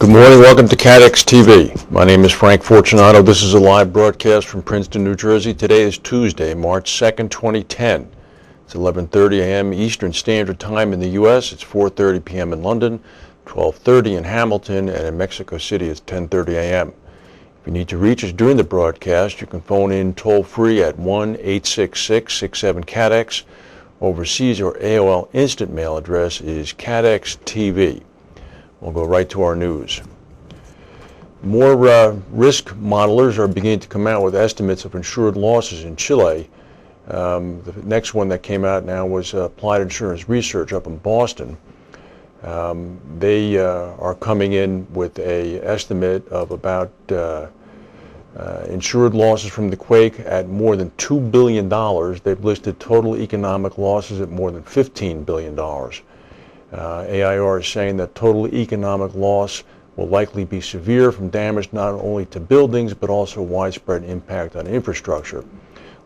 Good morning, welcome to CATEX-TV. My name is Frank Fortunato. This is a live broadcast from Princeton, New Jersey. Today is Tuesday, March 2nd, 2010. It's 11:30 a.m. Eastern Standard Time in the U.S. It's 4:30 p.m. in London, 12:30 in Hamilton, and in Mexico City it's 10:30 a.m. If you need to reach us during the broadcast, you can phone in toll-free at 1-866-67-CATEX. Overseas, our AOL instant mail address is CATEX-TV. We'll go right to our news. More risk modelers are beginning to come out with estimates of insured losses in Chile. The next one that came out now was Applied Insurance Research up in Boston. They are coming in with an estimate of about insured losses from the quake at more than $2 billion. They've listed total economic losses at more than $15 billion. AIR is saying that total economic loss will likely be severe from damage not only to buildings but also widespread impact on infrastructure.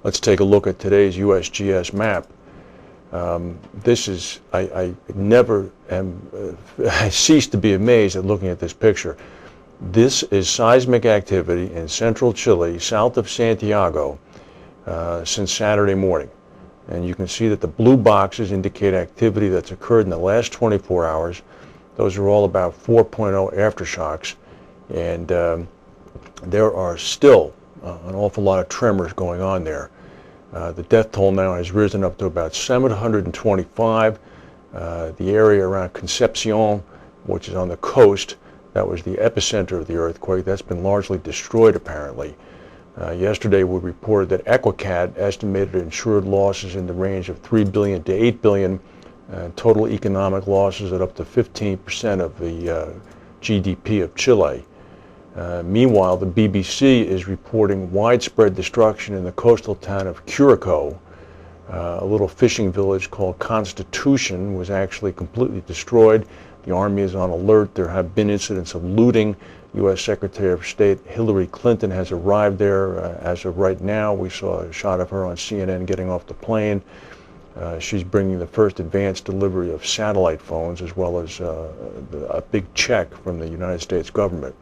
Let's take a look at today's USGS map. This is, I never I cease to be amazed at looking at this picture. This is seismic activity in central Chile, south of Santiago, since Saturday morning. And you can see that the blue boxes indicate activity that's occurred in the last 24 hours. Those are all about 4.0 aftershocks. And there are still an awful lot of tremors going on there. The death toll now has risen up to about 725. The area around Concepcion, which is on the coast, that was the epicenter of the earthquake. That's been largely destroyed apparently. Yesterday we reported that EQUACAT estimated insured losses in the range of $3 billion to $8 billion, total economic losses at up to 15% of the GDP of Chile. Meanwhile, the BBC is reporting widespread destruction in the coastal town of Curacao. A little fishing village called Constitution was actually completely destroyed. The Army is on alert. There have been incidents of looting. U.S. Secretary of State Hillary Clinton has arrived there as of right now. We saw a shot of her on CNN getting off the plane. She's bringing the first advanced delivery of satellite phones as well as a big check from the United States government.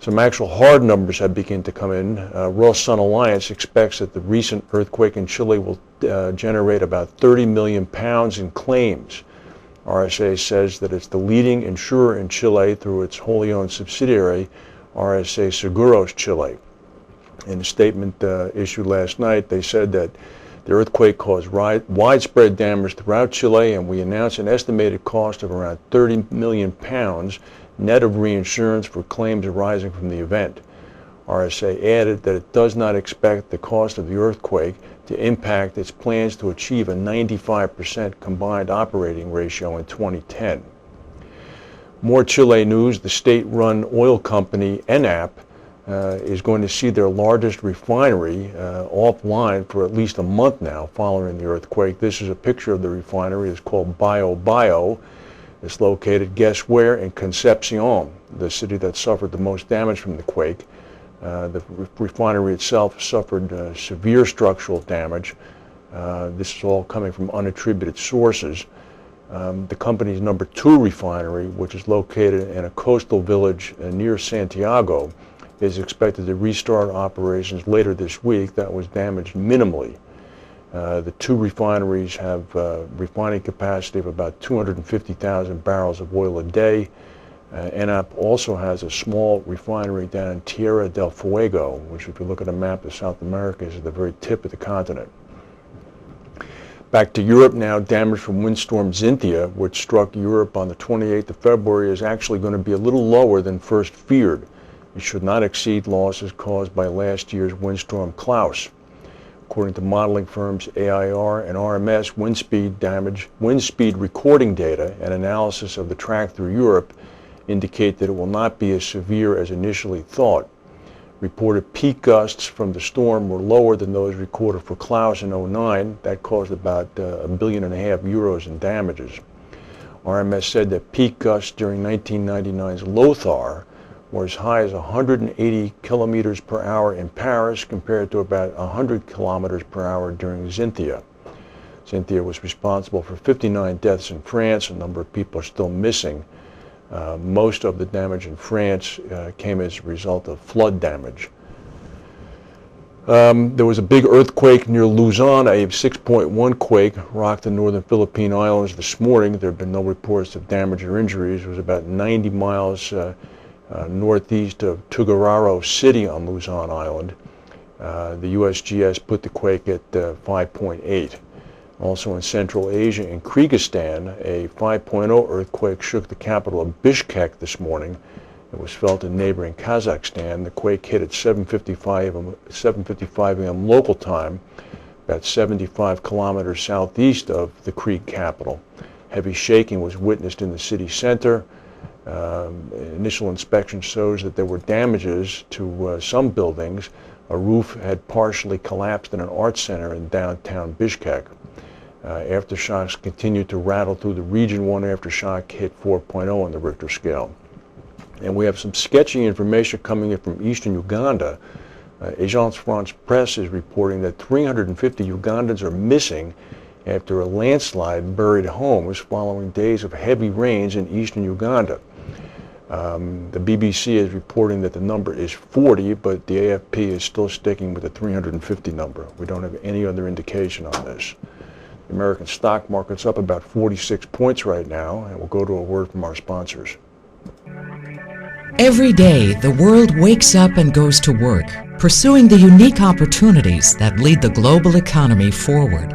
Some actual hard numbers have begun to come in. Ross Sun Alliance expects that the recent earthquake in Chile will generate about 30 million pounds in claims. RSA says that it's the leading insurer in Chile through its wholly owned subsidiary, RSA Seguros Chile. In a statement issued last night, they said that the earthquake caused widespread damage throughout Chile, and we announced an estimated cost of around 30 million pounds net of reinsurance for claims arising from the event. RSA added that it does not expect the cost of the earthquake to impact its plans to achieve a 95% combined operating ratio in 2010. More Chile news. The state-run oil company ENAP is going to see their largest refinery offline for at least a month now following the earthquake. This is a picture of the refinery. It's called Bio. It's located, guess where, in Concepcion, the city that suffered the most damage from the quake. The refinery itself suffered severe structural damage. This is all coming from unattributed sources. The company's number 2 refinery, which is located in a coastal village near Santiago, is expected to restart operations later this week. That was damaged minimally. The 2 refineries have refining capacity of about 250,000 barrels of oil a day. ENAP also has a small refinery down in Tierra del Fuego, which if you look at a map of South America is at the very tip of the continent. Back to Europe now. Damage from windstorm Xynthia, which struck Europe on the 28th of February, is actually going to be a little lower than first feared. It should not exceed losses caused by last year's windstorm Klaus. According to modeling firms AIR and RMS, wind speed recording data and analysis of the track through Europe indicate that it will not be as severe as initially thought. Reported peak gusts from the storm were lower than those recorded for Klaus in 2009. That caused about €1.5 billion in damages. RMS said that peak gusts during 1999's Lothar were as high as 180 kilometers per hour in Paris compared to about 100 kilometers per hour during Xynthia. Xynthia was responsible for 59 deaths in France. A number of people are still missing. Most of the damage in France came as a result of flood damage. There was a big earthquake near Luzon. A 6.1 quake rocked the northern Philippine Islands this morning. There have been no reports of damage or injuries. It was about 90 miles northeast of Tuguegarao City on Luzon Island. The USGS put the quake at 5.8. Also in Central Asia, in Kyrgyzstan, a 5.0 earthquake shook the capital of Bishkek this morning. It was felt in neighboring Kazakhstan. The quake hit at 7:55 a.m. local time, about 75 kilometers southeast of the Kyrgyz capital. Heavy shaking was witnessed in the city center. Initial inspection shows that there were damages to some buildings. A roof had partially collapsed in an art center in downtown Bishkek. Aftershocks continued to rattle through the region. One aftershock hit 4.0 on the Richter scale. And we have some sketchy information coming in from eastern Uganda. Agence France Presse is reporting that 350 Ugandans are missing after a landslide buried homes following days of heavy rains in eastern Uganda. The BBC is reporting that the number is 40, but the AFP is still sticking with the 350 number. We don't have any other indication on this. The American stock market's up about 46 points right now, and we'll go to a word from our sponsors. Every day, the world wakes up and goes to work, pursuing the unique opportunities that lead the global economy forward.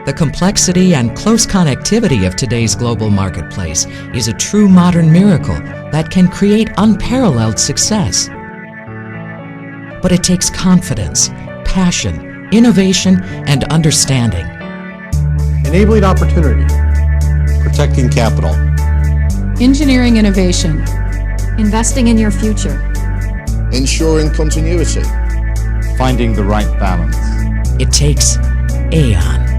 The complexity and close connectivity of today's global marketplace is a true modern miracle that can create unparalleled success. But it takes confidence, passion, innovation, and understanding. Enabling opportunity. Protecting capital. Engineering innovation. Investing in your future. Ensuring continuity. Finding the right balance. It takes Aon.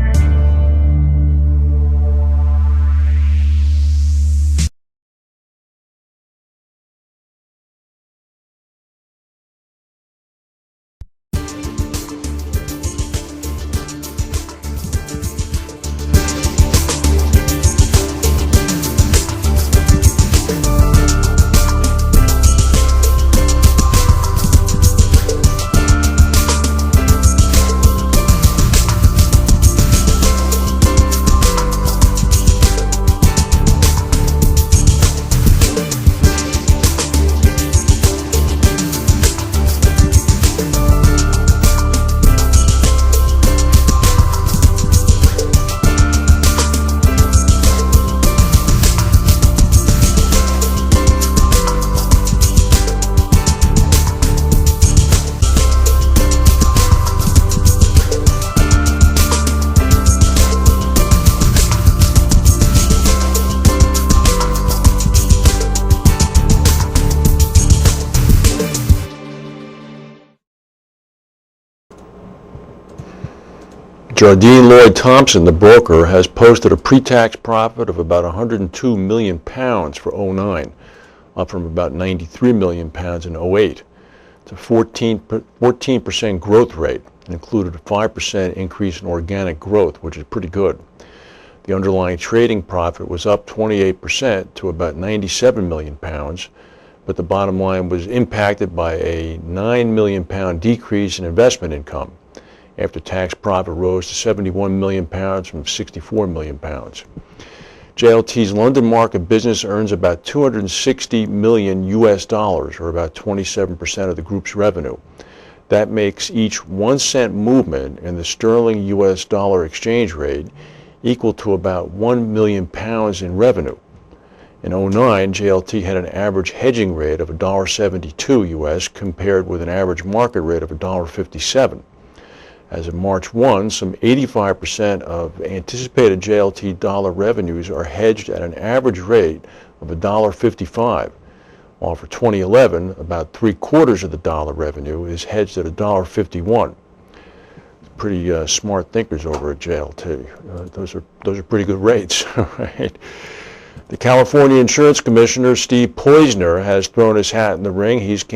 Jardine Lloyd Thompson, the broker, has posted a pre-tax profit of about 102 million pounds for 09, up from about 93 million pounds in 08. It's a 14% growth rate, and included a 5% increase in organic growth, which is pretty good. The underlying trading profit was up 28% to about 97 million pounds, but the bottom line was impacted by a 9 million pound decrease in investment income. After-tax profit rose to 71 million pounds from 64 million pounds. JLT's London market business earns about 260 million US dollars, or about 27% of the group's revenue. That makes each 1 cent movement in the sterling US dollar exchange rate equal to about 1 million pounds in revenue. In 09, JLT had an average hedging rate of $1.72 US compared with an average market rate of $1.57. As of March 1, some 85% of anticipated JLT dollar revenues are hedged at an average rate of $1.55, while for 2011, about 3/4 of the dollar revenue is hedged at $1.51. Pretty smart thinkers over at JLT. Those are pretty good rates, right? The California Insurance Commissioner, Steve Poizner, has thrown his hat in the ring. He's